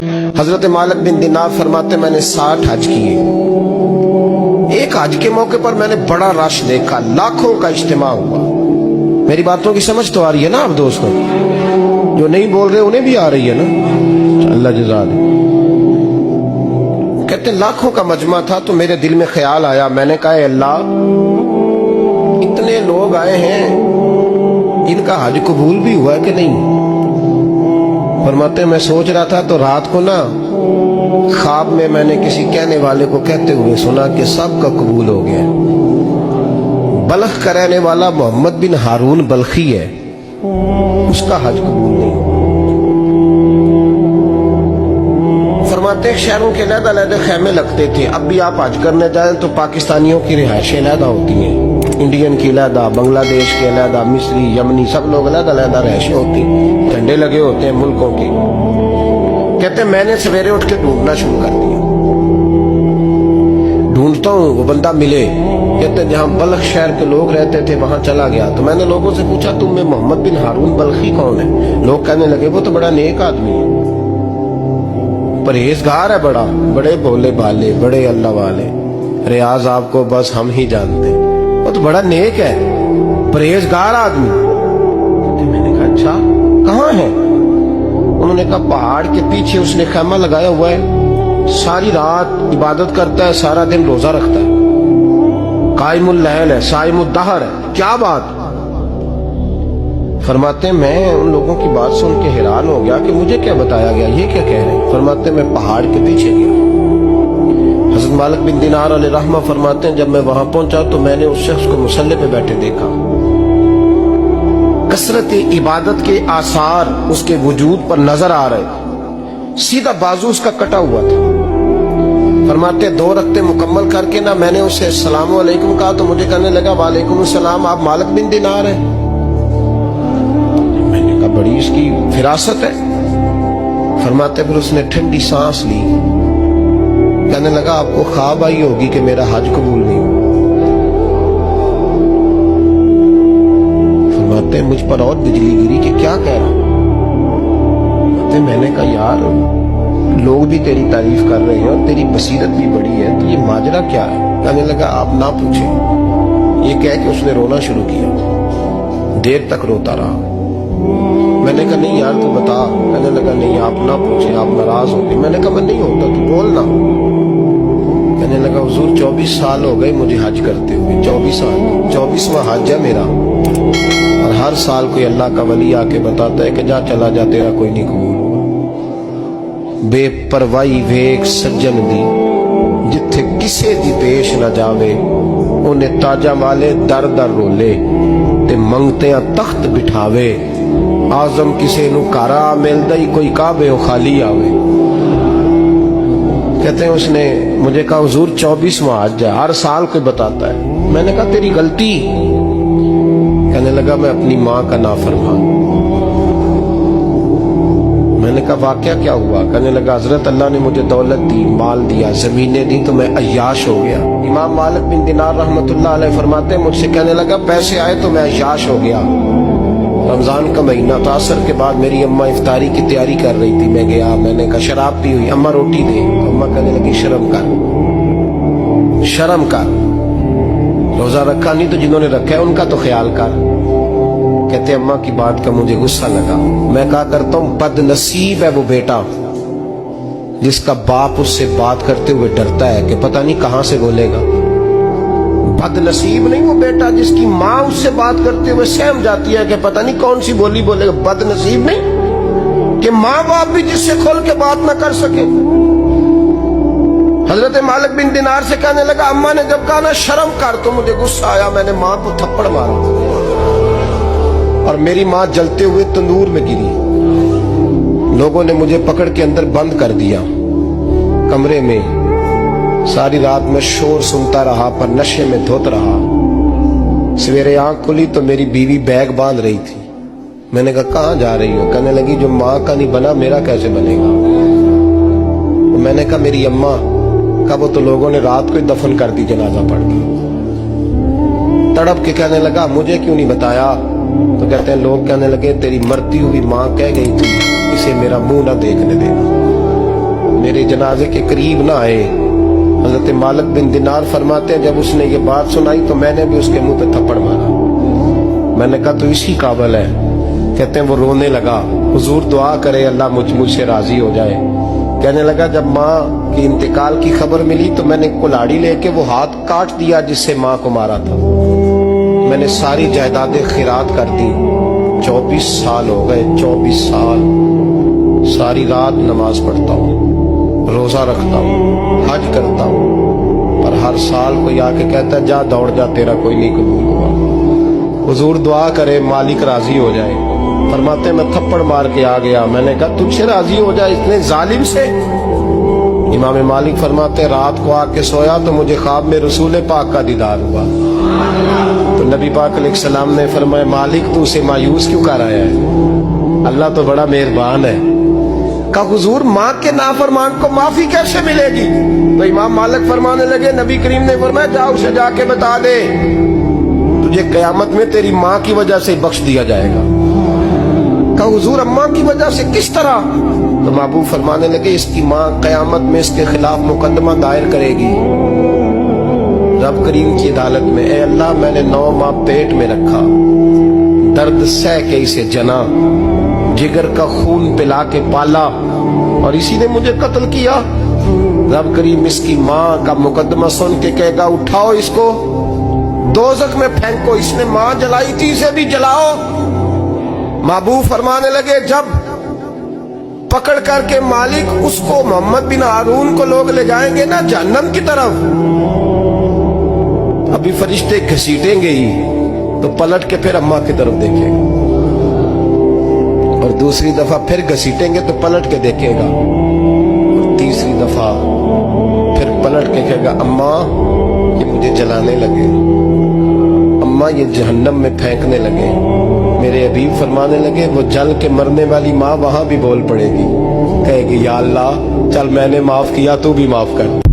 हजरत मालिक बिन दिनार फरमाते मैंने 60 हज किए। एक हज के मौके पर मैंने बड़ा रश देखा, लाखों का इज्तिमा हुआ। मेरी बातों की समझ तो आ रही है ना आप दोस्तों? जो नहीं बोल रहे उन्हें भी आ रही है ना? अल्लाह जज़ा दे। कहते लाखों का मजमा था तो मेरे दिल में ख्याल आया, मैंने कहा अल्लाह इतने लोग आए हैं, इनका हज कबूल भी हुआ कि नहीं? फरमाते मैं सोच रहा था तो रात को ना ख्वाब में मैंने किसी कहने वाले को कहते हुए सुना कि सब का कबूल हो गया। बल्ख का रहने वाला मोहम्मद बिन हारून बल्खी है, उसका हज कबूल नहीं। फरमाते शहरों के अलग-अलग खेमे लगते थे। अब भी आप हज करने जाएं तो पाकिस्तानियों की रिहायशें अलग होती हैं, इंडियन की अलग, बांग्लादेश के अलग, मिस्री, यमनी, सब लोग अलग-अलग रिहायशें होती, झंडे लगे होते हैं मुल्कों के। कहते मैंने सवेरे उठ के ढूंढना शुरू कर दिया, ढूंढता हूँ वो बंदा मिले। कहते जहाँ बल्ख शहर के लोग रहते थे वहां चला गया तो मैंने लोगों से पूछा तुम में मोहम्मद बिन हारून बल्खी कौन है? लोग कहने लगे वो तो बड़ा नेक आदमी है, परहेजगार है, बड़े भोले भाले, बड़े अल्लाह वाले, रियाज आपको बस हम ही जानते हैं, वो तो बड़ा नेक है, परहेजगार आदमी। मैंने कहा अच्छा कहाँ है? उन्होंने कहा पहाड़ के पीछे उसने खैमा लगाया हुआ है, सारी रात इबादत करता है, सारा दिन रोजा रखता है, कायमुल लैल है, साइमुद दहर है। क्या बात? फरमाते मैं उन लोगों की बात सुन के हैरान हो गया कि मुझे क्या बताया गया, ये क्या कह रहे हैं? फरमाते मैं पहाड़ के पीछे गया। हज़रत मालिक बिन दिनार अलैहि रहमा फरमाते हैं जब मैं वहां पहुंचा तो मैंने उस शख्स को मुसल्ले पे बैठे देखा। कसरत इबादत के आसार उसके वजूद पर नजर आ रहे, सीधा बाजू उसका कटा हुआ था। फरमाते 2 रक्ते मुकम्मल करके ना मैंने उसे अस्सलामु अलैकुम कहा तो मुझे कहने लगा वालेकुम अस्सलाम, आप मालिक बिन दिनार हैं? मैंने कहा बड़ी इसकी फिरासत है। फरमाते फिर उसने ठंडी सांस ली, कहने लगा आपको ख्वाब आई होगी कि मेरा हज कबूल नहीं हुआ। फरमाते मुझ पर और बिजली गिरी कि क्या कह रहा? मैंने कहा यार लोग भी तेरी तारीफ कर रहे हैं और तेरी बसीरत भी बड़ी है, तो ये माजरा क्या है? कहने लगा आप ना पूछें। ये कह के उसने रोना शुरू किया, देर तक रोता रहा। मैंने कहा नहीं यार तू बता। कहने लगा नहीं आप ना पूछें, आप नाराज हो गए। मैंने कहा मैं नहीं होता, तू बोलना। कहने लगा हुजूर 24 साल हो गए मुझे हज करते हुए, 24 साल, 24वां हज है मेरा, और हर साल कोई अल्लाह का वली आके बताता है कि जा चला जा तेरा कोई नहीं कबूल हुआ। बेपरवाही वेख सज्जन दी जिथे किसे दी पेश न जावे, उन्हें ताजा वाले दर दर रोले ते मंगते तख्त बिठावे। आजम किसे नु कारा मिलदा ही कोई काबे खाली आवे। कहते हैं उसने मुझे कहा हुजूर 24वां हज है, हर साल कोई बताता है। मैंने कहा तेरी गलती। कहने लगा मैं अपनी माँ का नाफरमान। मैंने कहा वाकया क्या हुआ? कहने लगा हजरत अल्लाह ने मुझे दौलत दी, माल दिया, जमीनें दी तो मैं अय्याश हो गया। इमाम मालिक बिन दिनार रहमतुल्लाह अलैह फरमाते हैं मुझसे कहने लगा पैसे आए तो मैं अय्याश हो गया। रमजान का महीना था, असर के बाद मेरी अम्मा इफ्तारी की तैयारी कर रही थी, मैं गया, मैंने कहा शराब पी हुई, अम्मा रोटी दे। अम्मा कहने लगी शर्म कर, शर्म कर, रोजा रखा नहीं तो जिन्होंने रखा है उनका तो ख्याल कर। कहते अम्मा की बात का मुझे गुस्सा लगा। मैं कहा करता हूं बदनसीब है वो बेटा जिसका बाप उससे बात करते हुए डरता है कि पता नहीं कहां से बोलेगा। बदनसीब नहीं वो बेटा जिसकी माँ उससे बात करते हुए सहम जाती है कि पता नहीं कौन सी बोली बोलेगा। बदनसीब नहीं कि माँ बाप भी जिससे खोल के बात ना कर सके। हजरत मालिक बिन दिनार से कहने लगा अम्मा ने जब कहा ना शर्म कर तो मुझे गुस्सा आया, मैंने माँ को थप्पड़ मारा और मेरी माँ जलते हुए तंदूर में गिरी। लोगों ने मुझे पकड़ के अंदर बंद कर दिया कमरे में। सारी रात में शोर सुनता रहा पर नशे में धोत रहा। सवेरे आंख खुली तो मेरी बीवी बैग बांध रही थी। मैंने कहा कहाँ जा रही हो? कहने लगी जो माँ का नहीं बना मेरा कैसे बनेगा? तो मैंने कहा मेरी अम्मा का वो तो लोगों ने रात को ही दफन कर दी जनाजा पढ़ के। तड़प के कहने लगा मुझे क्यों नहीं बताया? तो कहते हैं लोग कहने लगे तेरी मरती हुई माँ कह गई थी इसे मेरा मुंह ना देखने देना। जनाजे के करीब ना आए। हजरत मालिक बिन दिनार फरमाते हैं, जब उसने ये बात सुनाई तो मैंने भी उसके मुंह पे थप्पड़ मारा। मैंने कहा तो इसी काबिल है। कहते हैं वो रोने लगा, हुजूर दुआ करे अल्लाह मुझसे राजी हो जाए। कहने लगा जब माँ की इंतकाल की खबर मिली तो मैंने कुल्हाड़ी लेके वो हाथ काट दिया जिससे माँ को मारा था। मैंने सारी जायदादें खिरात कर दी। 24 साल हो गए, 24 साल सारी रात नमाज पढ़ता हूँ, रोजा रखता हूँ, हज करता हूँ, पर हर साल कोई आके कहता है जा दौड़ जा, तेरा कोई नहीं कबूल हुआ। हुजूर दुआ करे मालिक राजी हो जाए। फरमाते मैं थप्पड़ मार के आ गया। मैंने कहा तुझसे राजी हो जाए इतने जालिम से? इमाम मालिक फरमाते रात को आके सोया तो मुझे ख्वाब में रसूल पाक का दीदार हुआ। तो नबी पाक अलैहिस्सलाम ने फरमाया मालिक तू उसे मायूस क्यों कर आया है? अल्लाह तो बड़ा मेहरबान है। कहा हुजूर माँ के नाफरमान को माफी कैसे मिलेगी? तो इमाम मालिक फरमाने लगे नबी करीम ने फरमाया जा उसे जाके बता दे तुझे कयामत में तेरी माँ की वजह से बख्श दिया जाएगा। कहा हुजूर अम्मा की वजह से किस तरह? तो महबूब फरमाने लगे इसकी माँ कयामत में इसके खिलाफ मुकदमा दायर करेगी रब करीम की अदालत में। ए अल्लाह मैंने 9 माह पेट में रखा, दर्द सह के इसे जना, जिगर का खून पिला के पाला और इसी ने मुझे कत्ल किया। रब करीम इसकी माँ का मुकदमा सुन के कहेगा उठाओ इसको दोज़ख में फेंको, इसने माँ जलाई थी इसे भी जलाओ। महबूब फरमाने लगे जब पकड़ करके मालिक उसको मोहम्मद बिन हारून को लोग ले जाएंगे ना जहन्नम की तरफ, अभी फरिश्ते घसीटेंगे ही तो पलट के फिर अम्मा की तरफ देखेगा और दूसरी दफा फिर घसीटेंगे तो पलट के देखेगा और तीसरी दफा फिर पलट के कहेगा अम्मा ये मुझे जलाने लगे, अम्मा ये जहन्नम में फेंकने लगे। मेरे हबीब फरमाने लगे वो जल के मरने वाली माँ वहां भी बोल पड़ेगी, कहेगी या अल्लाह चल मैंने माफ किया तू भी माफ कर।